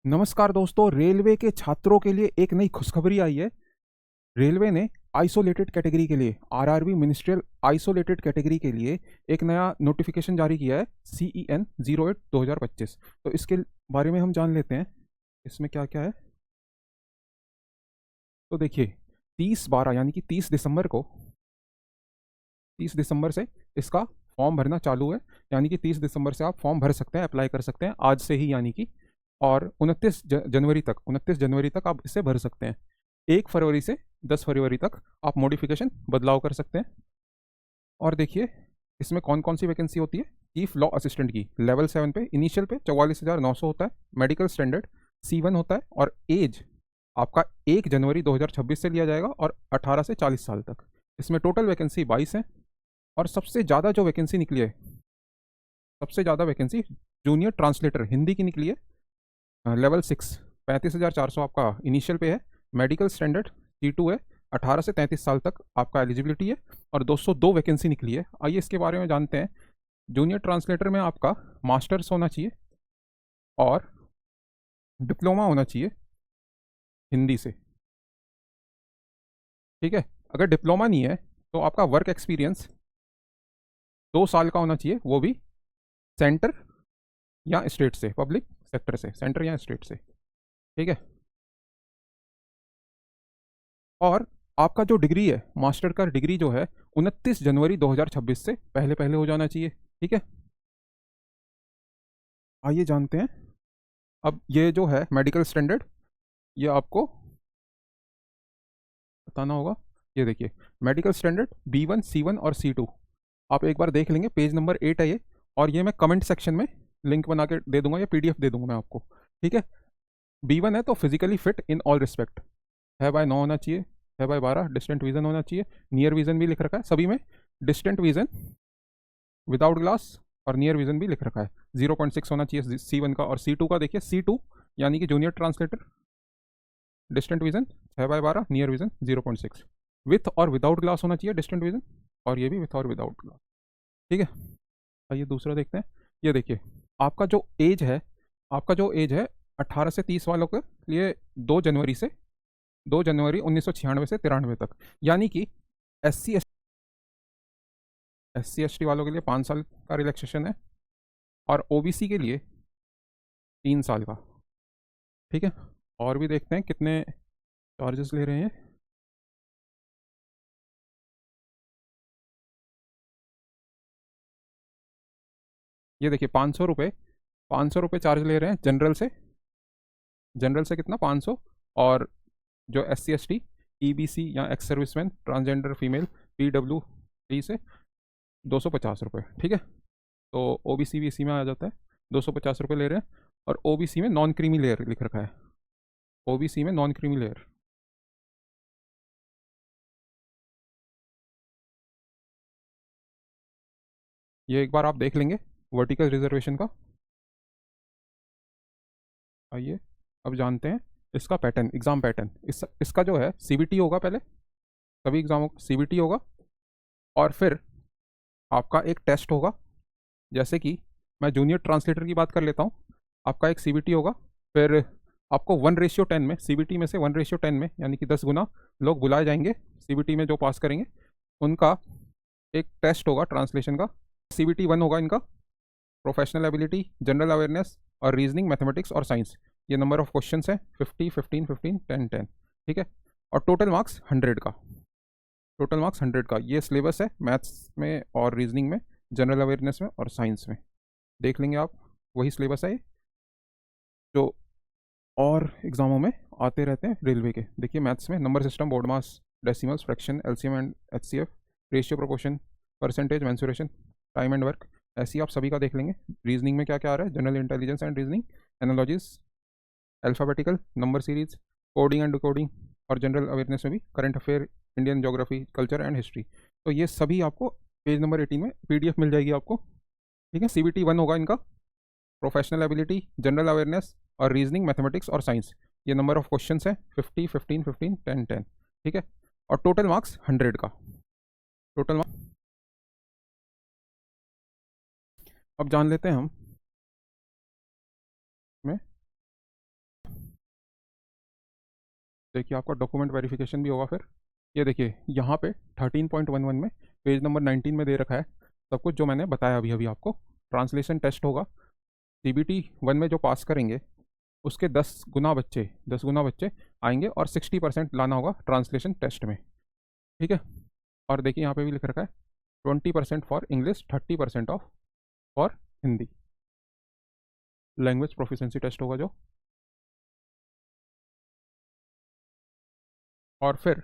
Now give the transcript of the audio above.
नमस्कार दोस्तों, रेलवे के छात्रों के लिए एक नई खुशखबरी आई है। रेलवे ने आइसोलेटेड कैटेगरी के लिए आरआरबी मिनिस्ट्रियल आइसोलेटेड कैटेगरी के लिए एक नया नोटिफिकेशन जारी किया है, CEN 08 2025। तो इसके बारे में हम जान लेते हैं इसमें क्या क्या है। तो देखिए, 30/12 यानी कि 30 दिसंबर से इसका फॉर्म भरना चालू है। यानी कि 30 दिसंबर से आप फॉर्म भर सकते हैं, अप्लाई कर सकते हैं आज से ही, यानी कि। और 29 जनवरी तक आप इसे भर सकते हैं। 1 फरवरी से 10 फरवरी तक आप मॉडिफिकेशन बदलाव कर सकते हैं। और देखिए, इसमें कौन कौन सी वैकेंसी होती है। चीफ लॉ असिस्टेंट की लेवल 7 पे इनिशियल पे 44,900 होता है। मेडिकल स्टैंडर्ड C1 होता है। और एज आपका 1 जनवरी 2026 से लिया जाएगा और 18 से 40 साल तक। इसमें टोटल वैकेंसी 22 है। और सबसे ज़्यादा जो वैकेंसी निकली है, सबसे ज़्यादा वैकेंसी जूनियर ट्रांसलेटर हिंदी की निकली है। लेवल 6 35,400 आपका इनिशियल पे है। मेडिकल स्टैंडर्ड C2 है। 18 से 33 साल तक आपका एलिजिबिलिटी है। और 202 वैकेंसी निकली है। आइए इसके बारे में जानते हैं। जूनियर ट्रांसलेटर में आपका मास्टर्स होना चाहिए और डिप्लोमा होना चाहिए हिंदी से। ठीक है। अगर डिप्लोमा नहीं है तो आपका वर्क एक्सपीरियंस 2 साल का होना चाहिए, वो भी सेंटर या स्टेट से, पब्लिक सेक्टर से, सेंटर या स्टेट से। ठीक है। और आपका जो डिग्री है, मास्टर का डिग्री जो है, 29 जनवरी 2026 से पहले पहले हो जाना चाहिए। ठीक है। आइए जानते हैं। अब ये जो है मेडिकल स्टैंडर्ड, ये आपको बताना होगा। ये देखिए, मेडिकल स्टैंडर्ड B1 C1 और C2 आप एक बार देख लेंगे। पेज नंबर 8 है ये। और ये मैं कमेंट सेक्शन में लिंक बना के दे दूंगा या PDF दे दूंगा मैं आपको। ठीक है। B1 है तो physically fit in all respect, है बाय 9 होना चाहिए, है बाय 12, डिस्टेंट विजन होना चाहिए। नियर विजन भी लिख रखा है सभी में। डिस्टेंट विजन विदाउट ग्लास और नियर विजन भी लिख रखा है। 0.6 होना चाहिए C1 का। और C2 का देखिए, C2 यानी कि junior translator, distant vision 6/12, near vision 0.6। With और विदाउट ग्लास होना चाहिए डिस्टेंट विजन, और ये भी विथ और विदाउट ग्लास। ठीक है। आइए दूसरा देखते हैं। ये देखिए, आपका जो एज है, आपका जो एज है 18 से 30 वालों के लिए 2 जनवरी 1996 से 93 तक, यानी कि SC ST वालों के लिए 5 साल का रिलैक्सेशन है। और OBC के लिए 3 साल का। ठीक है। और भी देखते हैं कितने चार्जेस ले रहे हैं। ये देखिए, 500 रुपये, 500 रुपये चार्ज ले रहे हैं जनरल से। जनरल से कितना, 500। और जो SC ST, EBC या ex serviceman, transgender female, PWD से 250 रुपये। ठीक है। तो OBC भी इसी में आ जाता है। 250 रुपये ले रहे हैं। और OBC में नॉन क्रीमी लेयर लिख रखा है। OBC में नॉन क्रीमी लेयर। ये एक बार आप देख लेंगे वर्टिकल रिजर्वेशन का। आइए अब जानते हैं इसका पैटर्न, एग्ज़ाम पैटर्न। इसका जो है CBT होगा पहले, सभी एग्ज़ामों का CBT होगा। और फिर आपका एक टेस्ट होगा। जैसे कि मैं जूनियर ट्रांसलेटर की बात कर लेता हूँ। आपका एक CBT होगा। फिर आपको 1:10 में, CBT में से 1:10 में, यानी कि 10 गुना लोग बुलाए जाएंगे CBT में, जो पास करेंगे उनका एक टेस्ट होगा ट्रांसलेशन का। CBT 1 होगा इनका। प्रोफेशनल एबिलिटी, जनरल अवेयरनेस और रीजनिंग, मैथमेटिक्स और साइंस। ये नंबर ऑफ क्वेश्चन है 50, 15, 15, 10, 10। ठीक है। और टोटल मार्क्स 100 का। टोटल मार्क्स 100 का ये सिलेबस है, मैथ्स में और रीजनिंग में, जनरल अवेयरनेस में और साइंस में। देख लेंगे आप, वही सिलेबस है ये जो और एग्जामों में आते रहते हैं रेलवे के। देखिए, मैथ्स में number system, board mass, decimals, fraction, LCM and HCF, ratio, proportion, percentage, mensuration, time and work, ऐसी आप सभी का देख लेंगे। रीजनिंग में क्या क्या आ रहा है, general intelligence and reasoning, analogies, alphabetical, number series, coding and decoding. और जनरल अवेयरनेस में भी current affair, Indian geography, culture and history. तो ये सभी आपको पेज नंबर 18 में PDF मिल जाएगी आपको। ठीक है। CBT 1 होगा इनका। प्रोफेशनल एबिलिटी, जनरल अवेयरनेस और रीजनिंग, मैथमेटिक्स और साइंस। ये नंबर ऑफ क्वेश्चंस है 50, 15, 15, 10, 10। ठीक है। और टोटल मार्क्स 100 का। टोटल मार्क्स अब जान लेते हैं हम में देखिए आपका डॉक्यूमेंट वेरिफिकेशन भी होगा फिर। ये देखिए यहाँ पे 13.11 में पेज नंबर 19 में दे रखा है सब कुछ जो मैंने बताया अभी अभी आपको। ट्रांसलेशन टेस्ट होगा, CBT 1 में जो पास करेंगे उसके 10 गुना बच्चे आएंगे और 60% लाना होगा ट्रांसलेशन टेस्ट में। ठीक है। और देखिए यहाँ पे भी लिख रखा है 20% for English, 30% of for Hindi. Language proficiency test होगा जो। और फिर